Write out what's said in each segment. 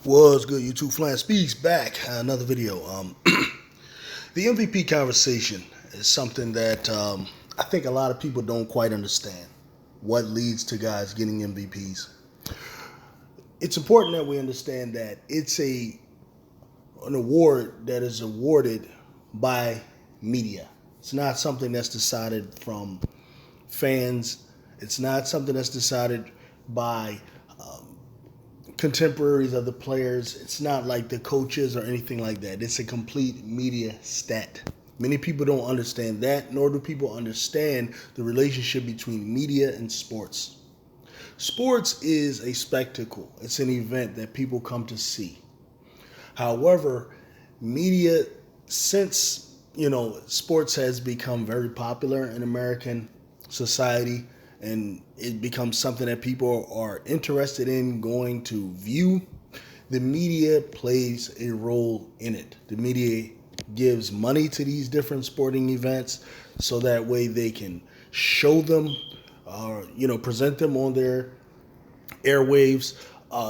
What's good, YouTube? Flying Speaks back. Another video. The MVP conversation is something that I think a lot of people don't quite understand. What leads to guys getting MVPs? It's important that we understand that it's an award that is awarded by media. It's not something that's decided from fans. It's not something that's decided by contemporaries of the players. It's not like the coaches or anything like that. It's a complete media stat. Many people don't understand that, nor do people understand the relationship between media and sports. Sports is a spectacle. It's an event that people come to see. However, media, since sports has become very popular in American society, and it becomes something that people are interested in going to view, the media plays a role in it. The media gives money to these different sporting events so that way they can show them or present them on their airwaves.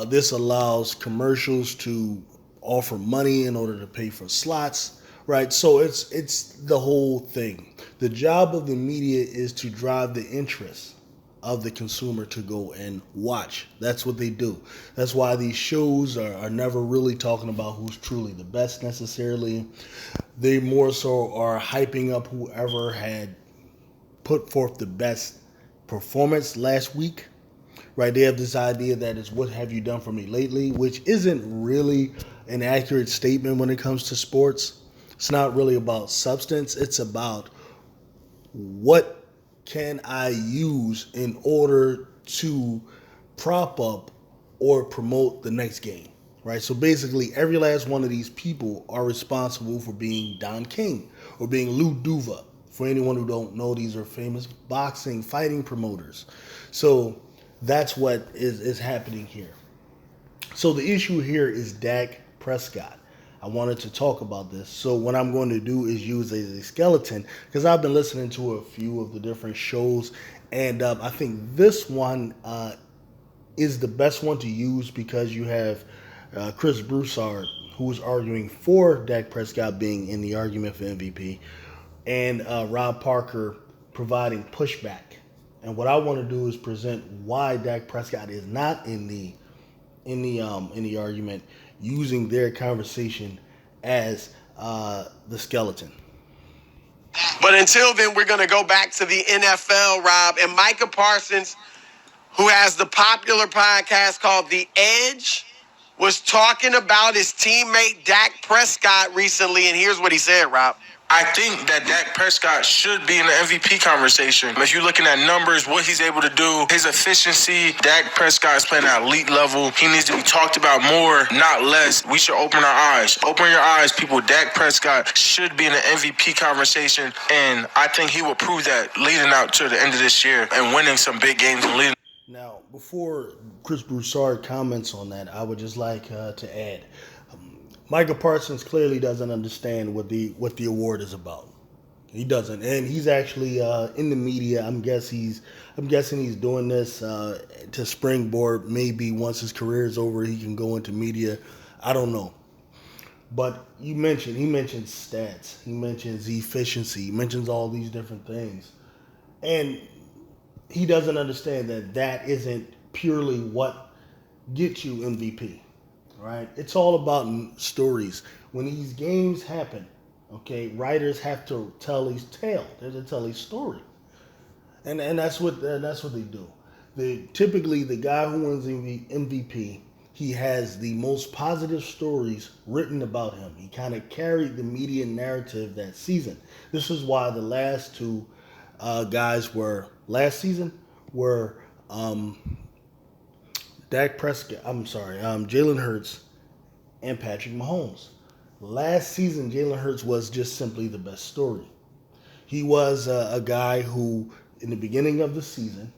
This allows commercials to offer money in order to pay for slots, right? So it's the whole thing. The job of the media is to drive the interest of the consumer to go and watch. That's what they do. That's why these shows are never really talking about who's truly the best necessarily. They more so are hyping up whoever had put forth the best performance last week, right? They have this idea that it's what have you done for me lately, which isn't really an accurate statement when it comes to sports. It's not really about substance. It's about what can I use in order to prop up or promote the next game, right? So basically, every last one of these people are responsible for being Don King or being Lou Duva. For anyone who don't know, these are famous boxing, fighting promoters. So that's what is happening here. So the issue here is Dak Prescott. I wanted to talk about this. So what I'm going to do is use a skeleton because I've been listening to a few of the different shows, and I think this one is the best one to use because you have Chris Broussard, who is arguing for Dak Prescott being in the argument for MVP, and Rob Parker providing pushback. And what I want to do is present why Dak Prescott is not in the argument, using their conversation as the skeleton. But until then, we're going to go back to the NFL, Rob. And Micah Parsons, who has the popular podcast called The Edge, was talking about his teammate Dak Prescott recently. And here's what he said, Rob. I think that Dak Prescott should be in the MVP conversation. If you're looking at numbers, what he's able to do, his efficiency, Dak Prescott is playing at elite level. He needs to be talked about more, not less. We should open our eyes. Open your eyes, people. Dak Prescott should be in the MVP conversation, and I think he will prove that leading out to the end of this year and winning some big games and leading. Now, before Chris Broussard comments on that, I would just like to add, Micah Parsons clearly doesn't understand what the award is about. He doesn't, and he's actually in the media. I'm guessing he's doing this to springboard. Maybe once his career is over, he can go into media. I don't know. But he mentioned stats. He mentions efficiency. He mentions all these different things, and he doesn't understand that isn't purely what gets you MVP. Right? It's all about stories. When these games happen, okay, writers have to tell his tale. They have to tell his story, and that's what they do. Typically the guy who wins MVP, he has the most positive stories written about him. He kind of carried the media narrative that season. This is why the last two guys last season were Jalen Hurts and Patrick Mahomes. Last season, Jalen Hurts was just simply the best story. He was a guy who, in the beginning of the season,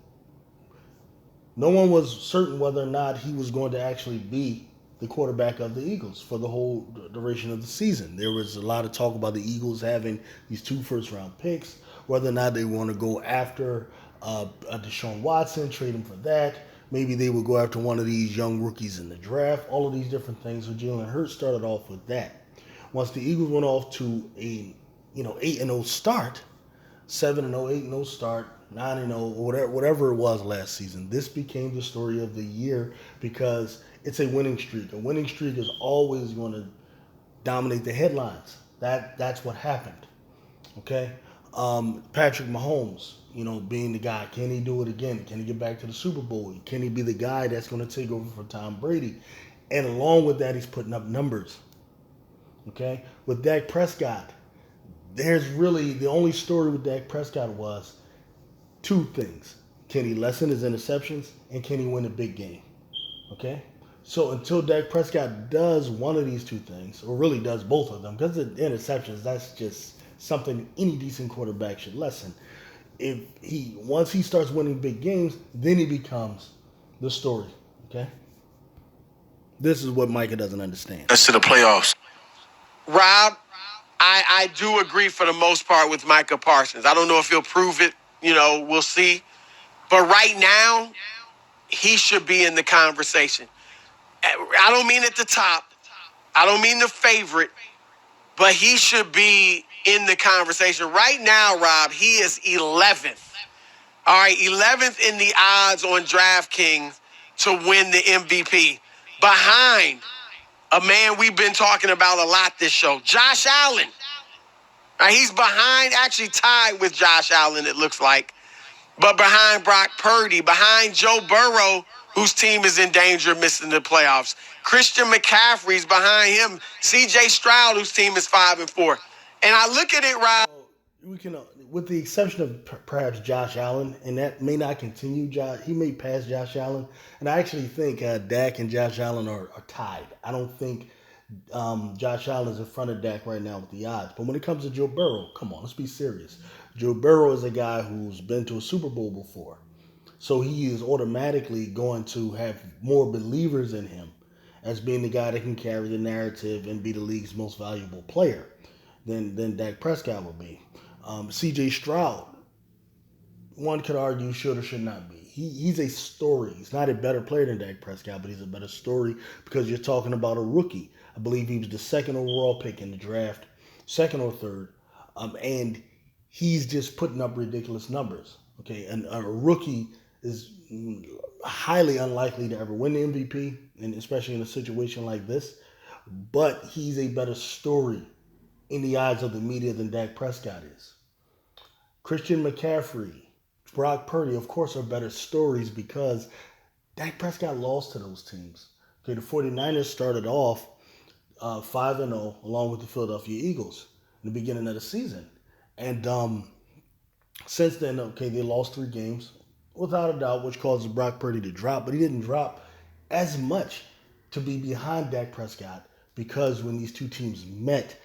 no one was certain whether or not he was going to actually be the quarterback of the Eagles for the whole duration of the season. There was a lot of talk about the Eagles having these 2 first-round picks, whether or not they want to go after Deshaun Watson, trade him for that. Maybe they would go after one of these young rookies in the draft. All of these different things. So Jalen Hurts started off with that. Once the Eagles went off to a 8-0 start, 7-0, 8-0 start, 9-0, whatever it was last season, this became the story of the year because it's a winning streak. A winning streak is always going to dominate the headlines. That's what happened. Okay, Patrick Mahomes, being the guy. Can he do it again? Can he get back to the Super Bowl? Can he be the guy that's going to take over for Tom Brady? And along with that, he's putting up numbers. Okay, with Dak Prescott, there's really the only story with Dak Prescott was two things: can he lessen his interceptions, and can he win a big game? Okay. So until Dak Prescott does one of these two things, or really does both of them, because the interceptions, that's just something any decent quarterback should lessen. Once he starts winning big games, then he becomes the story. Okay? This is what Micah doesn't understand. Let's to the playoffs. Rob, I do agree for the most part with Micah Parsons. I don't know if he'll prove it. We'll see. But right now, he should be in the conversation. I don't mean at the top. I don't mean the favorite. But he should be in the conversation. Right now, Rob, he is 11th. All right, 11th in the odds on DraftKings to win the MVP. Behind a man we've been talking about a lot this show, Josh Allen. All right, he's behind, actually tied with Josh Allen, it looks like. But behind Brock Purdy, behind Joe Burrow, whose team is in danger of missing the playoffs. Christian McCaffrey's behind him. C.J. Stroud, whose team is 5-4. And I look at it, Rob. We can, with the exception of perhaps Josh Allen, and that may not continue. He may pass Josh Allen, and I actually think Dak and Josh Allen are tied. I don't think Josh Allen is in front of Dak right now with the odds. But when it comes to Joe Burrow, come on, let's be serious. Joe Burrow is a guy who's been to a Super Bowl before. So he is automatically going to have more believers in him as being the guy that can carry the narrative and be the league's most valuable player than Dak Prescott will be. C.J. Stroud, one could argue should or should not be. He's a story. He's not a better player than Dak Prescott, but he's a better story because you're talking about a rookie. I believe he was the second overall pick in the draft, second or third, and he's just putting up ridiculous numbers. Okay, and a rookie is highly unlikely to ever win the MVP, and especially in a situation like this. But he's a better story in the eyes of the media than Dak Prescott is. Christian McCaffrey, Brock Purdy, of course, are better stories because Dak Prescott lost to those teams. Okay, the 49ers started off 5-0 along with the Philadelphia Eagles in the beginning of the season. And since then, okay, they lost 3 games without a doubt, which causes Brock Purdy to drop. But he didn't drop as much to be behind Dak Prescott because when these two teams met,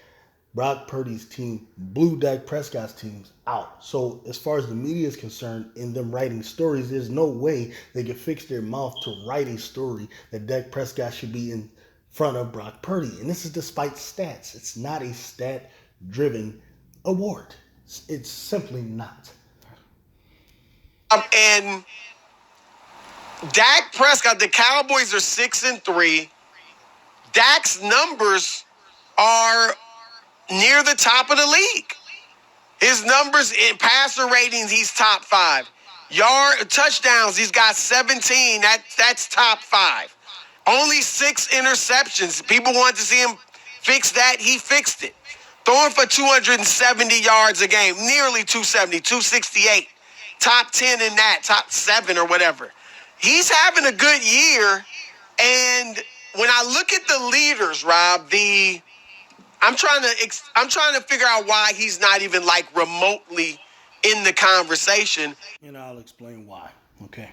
Brock Purdy's team blew Dak Prescott's teams out. So as far as the media is concerned, in them writing stories, there's no way they can fix their mouth to write a story that Dak Prescott should be in front of Brock Purdy. And this is despite stats. It's not a stat-driven award. It's simply not. And Dak Prescott, the Cowboys are 6-3. Dak's numbers are near the top of the league. His numbers in passer ratings, he's top 5. Touchdowns, he's got 17. That's top 5. Only 6 interceptions. People want to see him fix that. He fixed it. Throwing for 270 yards a game, nearly 270, 268. Top 10 in that, top 7 or whatever. He's having a good year. And when I look at the leaders, Rob, I'm trying to figure out why he's not even like remotely in the conversation. And I'll explain why. Okay.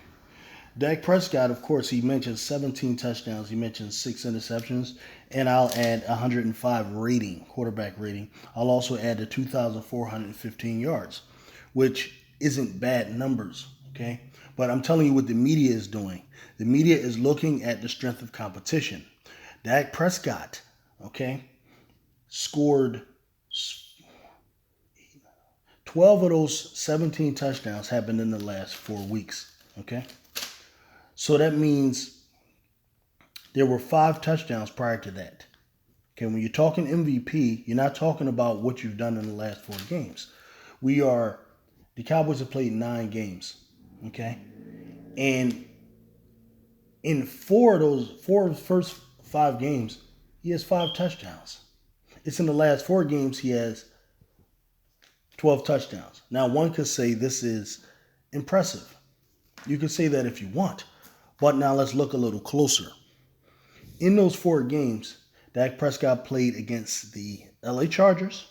Dak Prescott, of course, he mentioned 17 touchdowns. He mentioned 6 interceptions. And I'll add 105 quarterback rating. I'll also add the 2,415 yards, which isn't bad numbers, okay? But I'm telling you what the media is doing. The media is looking at the strength of competition. Dak Prescott, okay, scored 12 of those 17 touchdowns happened in the last 4 weeks, okay? So that means there were 5 touchdowns prior to that. Okay, when you're talking MVP, you're not talking about what you've done in the last 4 games. The Cowboys have played 9 games. Okay, and in 4 of the first 5 games, he has 5 touchdowns. It's in the last 4 games he has 12 touchdowns. Now, one could say this is impressive. You could say that if you want. But now let's look a little closer. In those 4 games, Dak Prescott played against the LA Chargers,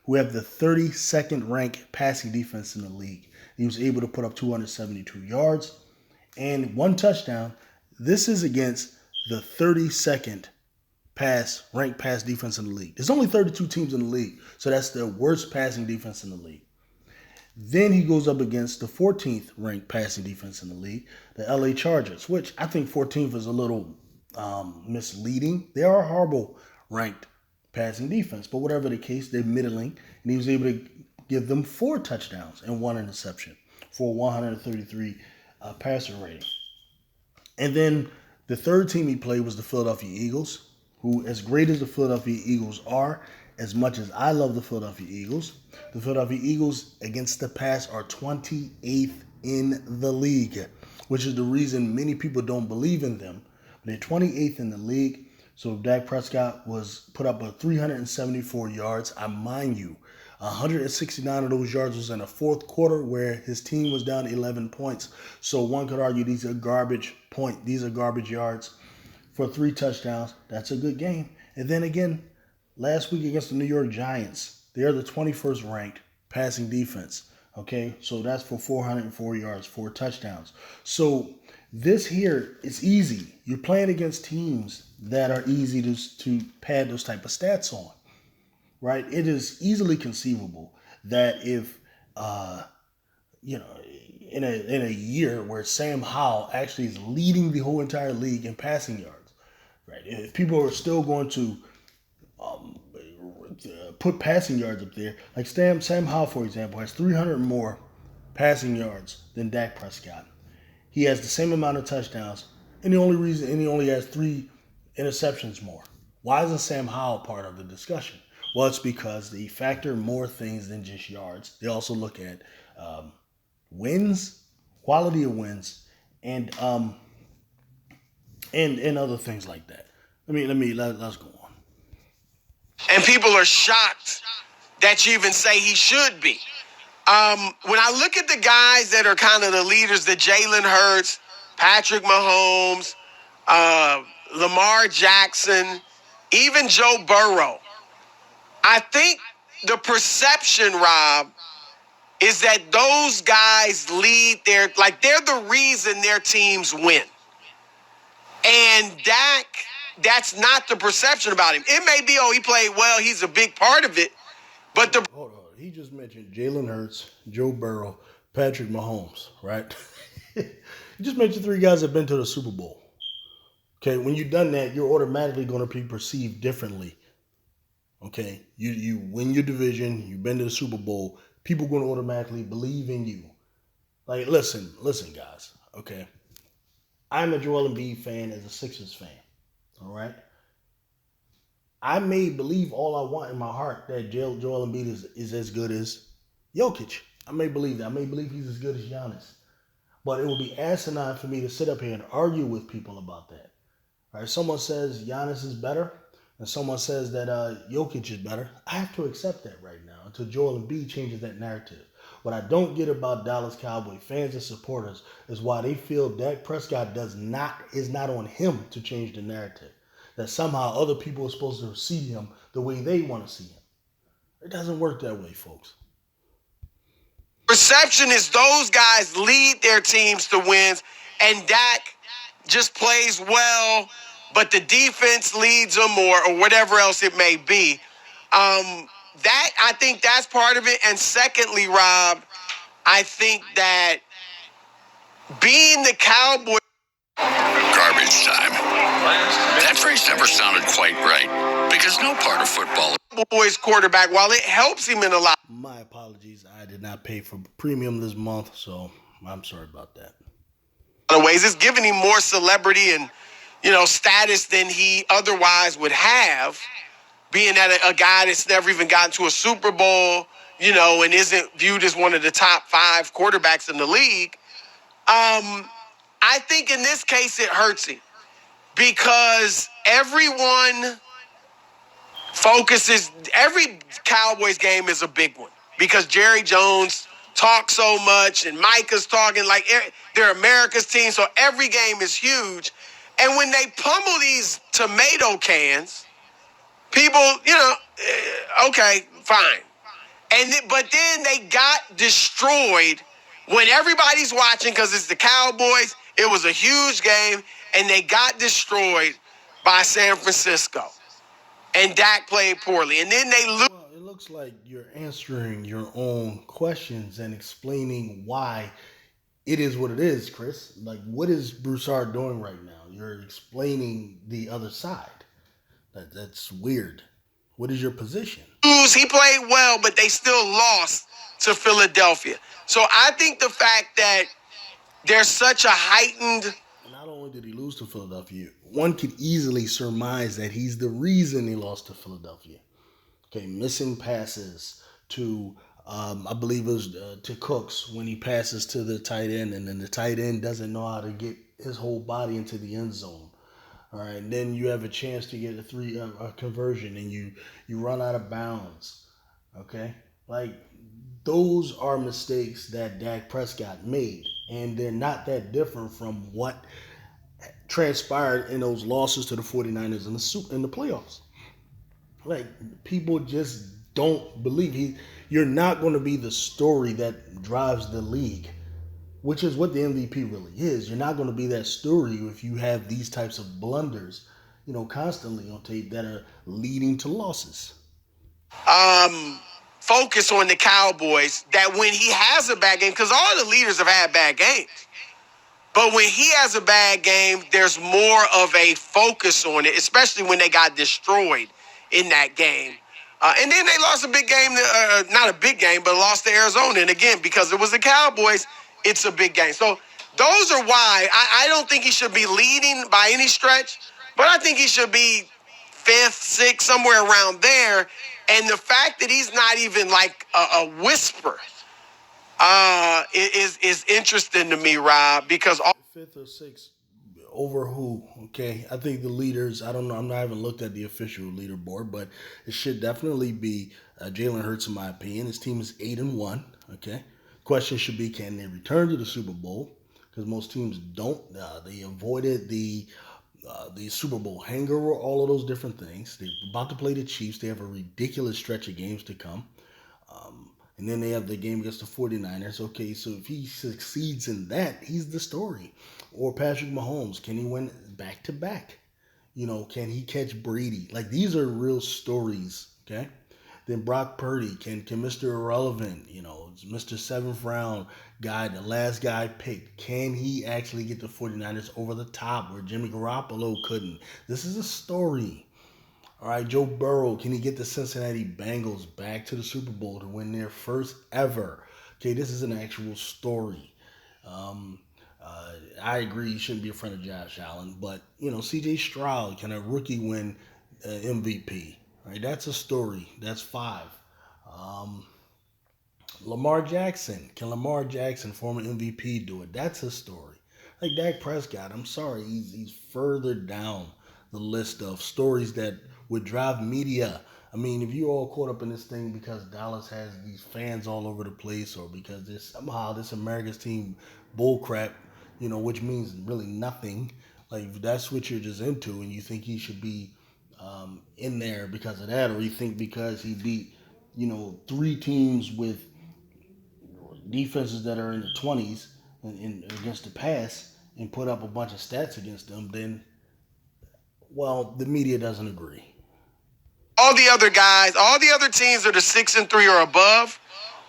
who have the 32nd ranked passing defense in the league. He was able to put up 272 yards and 1 touchdown. This is against the 32nd ranked pass defense in the league. There's only 32 teams in the league, so that's the worst passing defense in the league. Then he goes up against the 14th ranked passing defense in the league, the LA Chargers, which I think 14th is a little misleading. They are a horrible ranked passing defense, but whatever the case, they're middling, and he was able to give them 4 touchdowns and 1 interception for 133 passer rating. And then the third team he played was the Philadelphia Eagles, who, as great as the Philadelphia Eagles are, as much as I love the Philadelphia Eagles against the pass are 28th in the league, which is the reason many people don't believe in them. They're 28th in the league. So Dak Prescott was put up with 374 yards. I mind you, 169 of those yards was in the fourth quarter where his team was down 11 points. So one could argue these are garbage yards for 3 touchdowns. That's a good game. And then again, last week against the New York Giants, they are the 21st ranked passing defense. Okay, so that's for 404 yards, 4 touchdowns. So this here is easy. You're playing against teams that are easy to pad those type of stats on, right? It is easily conceivable that if, in a year where Sam Howell actually is leading the whole entire league in passing yards, right? If people are still going to put passing yards up there, like Sam Howell, for example, has 300 more passing yards than Dak Prescott. He has the same amount of touchdowns, and he only has 3 interceptions more. Why isn't Sam Howell part of the discussion? Well, it's because they factor more things than just yards. They also look at wins, quality of wins, and other things like that. Let's go on. And people are shocked that you even say he should be. When I look at the guys that are kind of the leaders, the Jalen Hurts, Patrick Mahomes, Lamar Jackson, even Joe Burrow, I think the perception, Rob, is that those guys they're the reason their teams win. And Dak, that's not the perception about him. It may be, he played well, he's a big part of it, but Hold on. He just mentioned Jalen Hurts, Joe Burrow, Patrick Mahomes, right? He just mentioned 3 guys that have been to the Super Bowl. Okay, when you've done that, you're automatically going to be perceived differently. Okay, you win your division, you've been to the Super Bowl, people are going to automatically believe in you. Like, listen, guys, okay? I'm a Joel Embiid fan as a Sixers fan, all right? I may believe all I want in my heart that Joel Embiid is as good as Jokic. I may believe that. I may believe he's as good as Giannis. But it would be asinine for me to sit up here and argue with people about that. All right, someone says Giannis is better, and someone says that Jokic is better. I have to accept that right now until Joel Embiid changes that narrative. What I don't get about Dallas Cowboy fans and supporters is why they feel Dak Prescott is not on him to change the narrative. That somehow other people are supposed to see him the way they want to see him. It doesn't work that way, folks. perception is those guys lead their teams to wins, and Dak just plays well, but the defense leads them or whatever else it may be. I think that's part of it. And secondly, Rob, I think that being the Cowboy garbage time. That phrase never sounded quite right because no part of football. Cowboys quarterback, while it helps him in a lot. My apologies. I did not pay for premium this month, so I'm sorry about that. In a lot of ways, it's giving him more celebrity and, status than he otherwise would have, being that a guy that's never even gotten to a Super Bowl, and isn't viewed as one of the top 5 quarterbacks in the league. I think in this case it hurts him because everyone every Cowboys game is a big one because Jerry Jones talks so much and Micah's talking like they're America's team, so every game is huge. And when they pummel these tomato cans, people, okay, fine. But then they got destroyed when everybody's watching because it's the Cowboys. It was a huge game, and they got destroyed by San Francisco. And Dak played poorly. And then they lose. Well, it looks like you're answering your own questions and explaining why it is what it is, Chris. Like, what is Broussard doing right now? You're explaining the other side. That's weird. What is your position? He played well, but they still lost to Philadelphia. So I think the fact that there's such a heightened... Not only did he lose to Philadelphia, one could easily surmise that he's the reason he lost to Philadelphia. Okay, missing passes to, I believe it was to Cooks when he passes to the tight end, and then the tight end doesn't know how to get his whole body into the end zone. All right, and then you have a chance to get a conversion, and you run out of bounds. Okay, like those are mistakes that Dak Prescott made, and they're not that different from what transpired in those losses to the 49ers in the playoffs. Like, people just don't believe you're not going to be the story that drives the league, which is what the MVP really is. You're not going to be that story if you have these types of blunders, constantly on tape that are leading to losses. Focus on the Cowboys that when he has a bad game, because all the leaders have had bad games, but when he has a bad game, there's more of a focus on it, especially when they got destroyed in that game. And then they lost a big game, not a big game, but lost to Arizona. And again, because it was the Cowboys, it's a big game. So those are why I don't think he should be leading by any stretch, but I think he should be 5th, 6th, somewhere around there. And the fact that he's not even like a whisper is interesting to me, Rob, because 5th or 6th over who? Okay, I think the leaders, I don't know, I haven't looked at the official leaderboard, but it should definitely be Jalen Hurts in my opinion. His team is 8-1. Okay, question should be, can they return to the Super Bowl? Because most teams don't. They avoided the Super Bowl hangover, all of those different things. They're about to play the Chiefs. They have a ridiculous stretch of games to come. And then they have the game against the 49ers. Okay, so if he succeeds in that, he's the story. Or Patrick Mahomes, can he win back-to-back? Can he catch Brady? Like, these are real stories, okay? Then Brock Purdy, can Mr. Irrelevant, Mr. 7th round guy, the last guy picked, can he actually get the 49ers over the top where Jimmy Garoppolo couldn't? This is a story. All right, Joe Burrow, can he get the Cincinnati Bengals back to the Super Bowl to win their first ever? Okay, this is an actual story. I agree you shouldn't be afraid of Josh Allen, but, C.J. Stroud, can a rookie win MVP? Right, that's a story. That's 5. Lamar Jackson, can Lamar Jackson, former MVP, do it? That's a story. Like Dak Prescott, I'm sorry, he's further down the list of stories that would drive media. I mean, if you all caught up in this thing because Dallas has these fans all over the place, or because there's somehow this America's team bullcrap, which means really nothing. Like, if that's what you're just into, and you think he should be in there because of that, or you think because he beat, 3 teams with defenses that are in the 20s against the pass and put up a bunch of stats against them, then, well, the media doesn't agree. All the other guys, all the other teams that are 6-3 or above,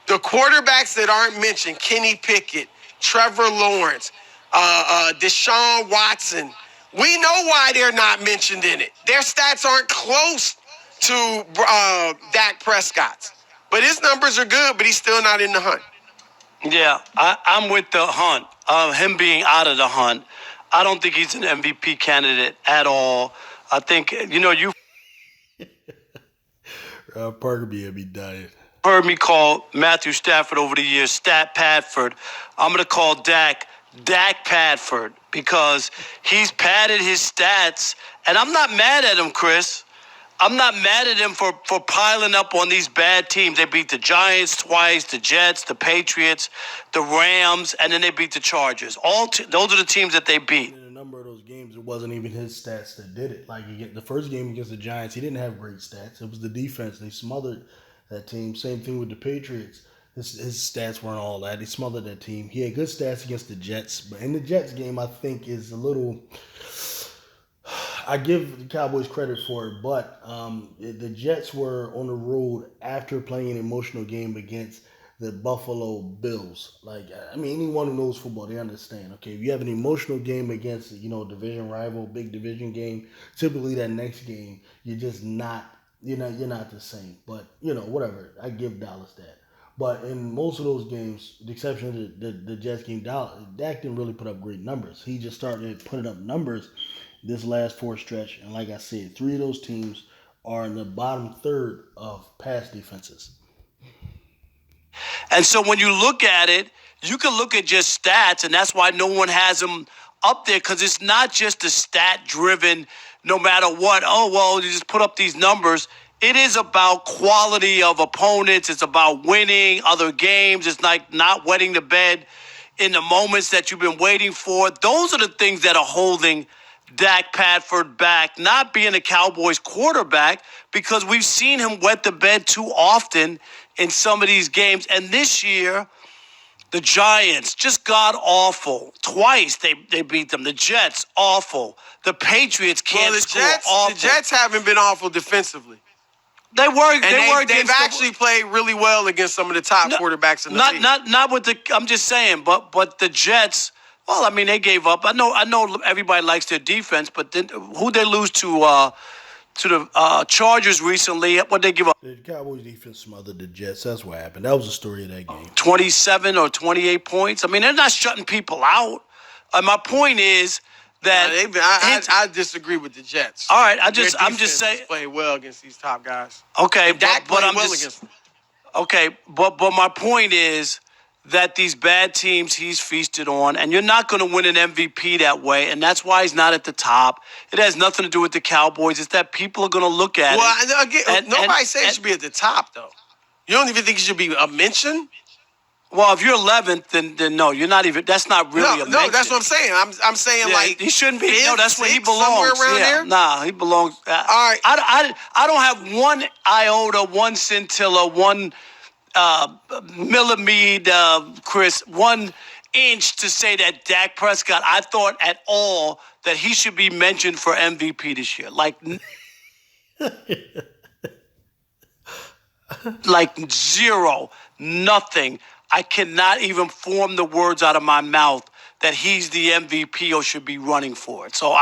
the quarterbacks that aren't mentioned, Kenny Pickett, Trevor Lawrence, Deshaun Watson, we know why they're not mentioned in it. Their stats aren't close to Dak Prescott's. But his numbers are good, but he's still not in the hunt. Yeah, I'm with the hunt. him being out of the hunt. I don't think he's an MVP candidate at all. I think, you Rob Parker be dying. heard me call Matthew Stafford over the years Stat Padford. I'm going to call Dak Padford because he's padded his stats, and I'm not mad at him, Chris. I'm not mad at him for piling up on these bad teams. They beat the Giants twice, the Jets, the Patriots, the Rams, and then they beat the Chargers. Those are the teams that they beat. In a number of those games, it wasn't even his stats that did it. Like the first game against the Giants, he didn't have great stats. It was the defense. They smothered that team. Same thing with the Patriots. His stats weren't all that. He smothered that team. He had good stats against the Jets. But in the Jets game, I think is a little... I give the Cowboys credit for it, but the Jets were on the road after playing an emotional game against the Buffalo Bills. Anyone who knows football, they understand. Okay, if you have an emotional game against, division rival, big division game, typically that next game, you're just not, you're not the same. But, whatever. I give Dallas that. But in most of those games, the exception of the Jets game, Dak didn't really put up great numbers. He just started putting up numbers this last 4 stretch. And like I said, 3 of those teams are in the bottom third of pass defenses. And so when you look at it, you can look at just stats, and that's why no one has them up there, because it's not just a stat-driven, no matter what, you just put up these numbers. It is about quality of opponents. It's about winning other games. It's like not wetting the bed in the moments that you've been waiting for. Those are the things that are holding Dak Padford back, not being a Cowboys quarterback, because we've seen him wet the bed too often in some of these games. And this year, the Giants just got awful. Twice they beat them. The Jets, awful. The Patriots can't score, awful. The Jets haven't been awful defensively. They've actually played really well against some of the top quarterbacks in the league. Not with the. I'm just saying, but the Jets. Well, they gave up. I know everybody likes their defense, but then who they lose to the Chargers recently? What they give up? The Cowboys defense smothered the Jets. That's what happened. That was the story of that game. 27 or 28 points. They're not shutting people out. My point is that I disagree with the Jets. All right, I'm just saying playing well against these top guys. Okay, but I'm well against them. Okay, but my point is that these bad teams he's feasted on, and you're not going to win an MVP that way, and that's why he's not at the top. It has nothing to do with the Cowboys. It's that people are going to look at it. Nobody says he should be at the top, though. You don't even think he should be a mention? Well, if you're 11th, then no, you're not even. That's not really a mention. No, that's what I'm saying. I'm saying he shouldn't be. No, that's where he belongs. Somewhere around there. Nah, he belongs. All right. I don't have one iota, one scintilla, one millimeter, Chris, 1 inch to say that Dak Prescott, I thought at all that he should be mentioned for MVP this year. Like zero, nothing. I cannot even form the words out of my mouth that he's the MVP or should be running for it. So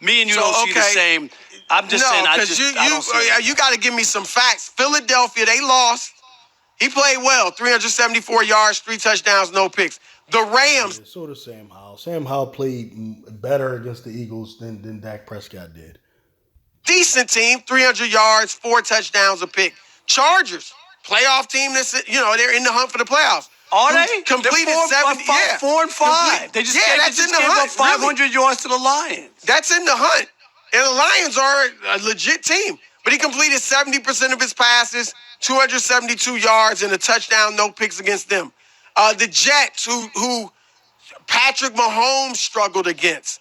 me and you don't see the same. I'm just saying. You got to give me some facts. Philadelphia, they lost. He played well, 374 yards, 3 touchdowns, no picks. The Rams. Yeah, so does Sam Howell. Sam Howell played better against the Eagles than Dak Prescott did. Decent team, 300 yards, 4 touchdowns, a pick. Chargers, playoff team they're in the hunt for the playoffs. Are they? Completed 4 and 5. They just gave up 500 yards to the Lions. That's in the hunt. And the Lions are a legit team. But he completed 70% of his passes, 272 yards, and a touchdown, no picks against them. The Jets, who Patrick Mahomes struggled against.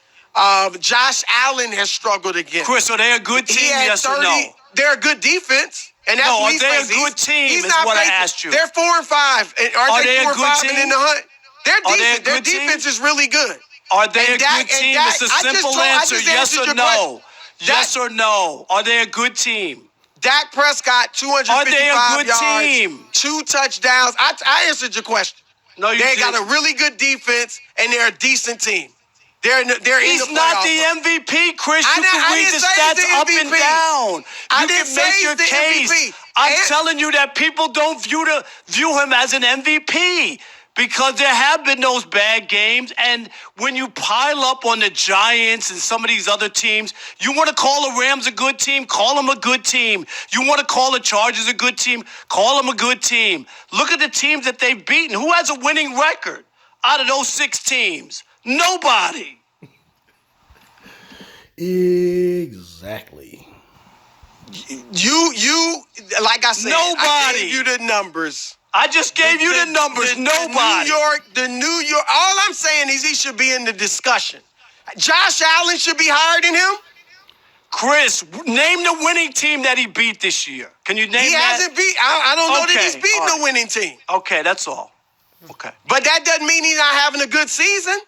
Josh Allen has struggled against. Chris, are they a good team, yes or no? They're a good defense. And that's are they a good team is what I asked you. They're 4 and 5. Are they 4 and 5 and in the hunt? They're decent. Their defense is really good. Are they a good team? It's a simple answer. Yes or no. Yes or no. Are they a good team? Dak Prescott, 255 yards, team? 2 touchdowns. I answered your question. No, you didn't. They got a really good defense, and they're a decent team. He's not the MVP, Chris. You can read the stats up and down. You can make your case. I'm telling you that people don't view him as an MVP. Because there have been those bad games, and when you pile up on the Giants and some of these other teams, you want to call the Rams a good team, call them a good team. You want to call the Chargers a good team, call them a good team. Look at the teams that they've beaten. Who has a winning record out of those 6 teams? Nobody. Exactly. You, like I said, Nobody. I gave you the numbers. I just gave you the numbers. Nobody. The New York. All I'm saying is he should be in the discussion. Josh Allen should be higher than him. Chris, name the winning team that he beat this year. Can you name He that? hasn't beat. I don't know that he's beaten all right. a winning team. Okay, that's all. Okay. But that doesn't mean he's not having a good season.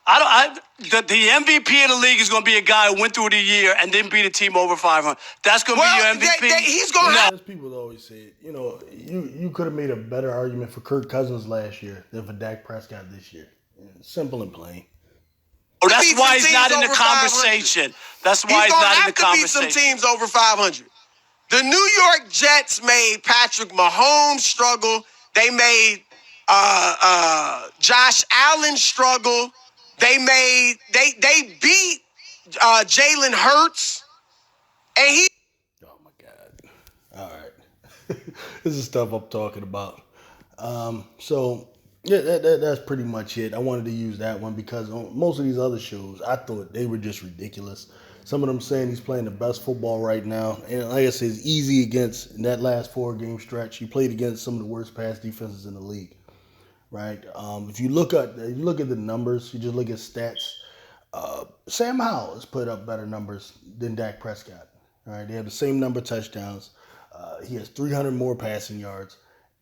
The MVP of the league is going to be a guy who went through the year and didn't beat a team over 500. That's going to be your MVP? He's going to have. As people always say, you could have made a better argument for Kirk Cousins last year than for Dak Prescott this year. Simple and plain. Oh, that's why he's not in the conversation. That's why he's not in the conversation. He's going to have to beat some teams over 500. The New York Jets made Patrick Mahomes struggle. They made Josh Allen struggle. They beat Jalen Hurts, and he. Oh my God! All right, this is stuff I'm talking about. So yeah, that's pretty much it. I wanted to use that one because on most of these other shows, I thought they were just ridiculous. Some of them saying he's playing the best football right now, and like I said, it's easy against in that last 4-game stretch. He played against some of the worst pass defenses in the league. Right. If you look at the numbers, you just look at stats. Sam Howell has put up better numbers than Dak Prescott. All right, they have the same number of touchdowns. He has 300 more passing yards,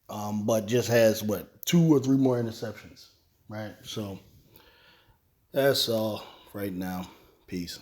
but just has 2 or 3 more interceptions. Right. So that's all right now. Peace.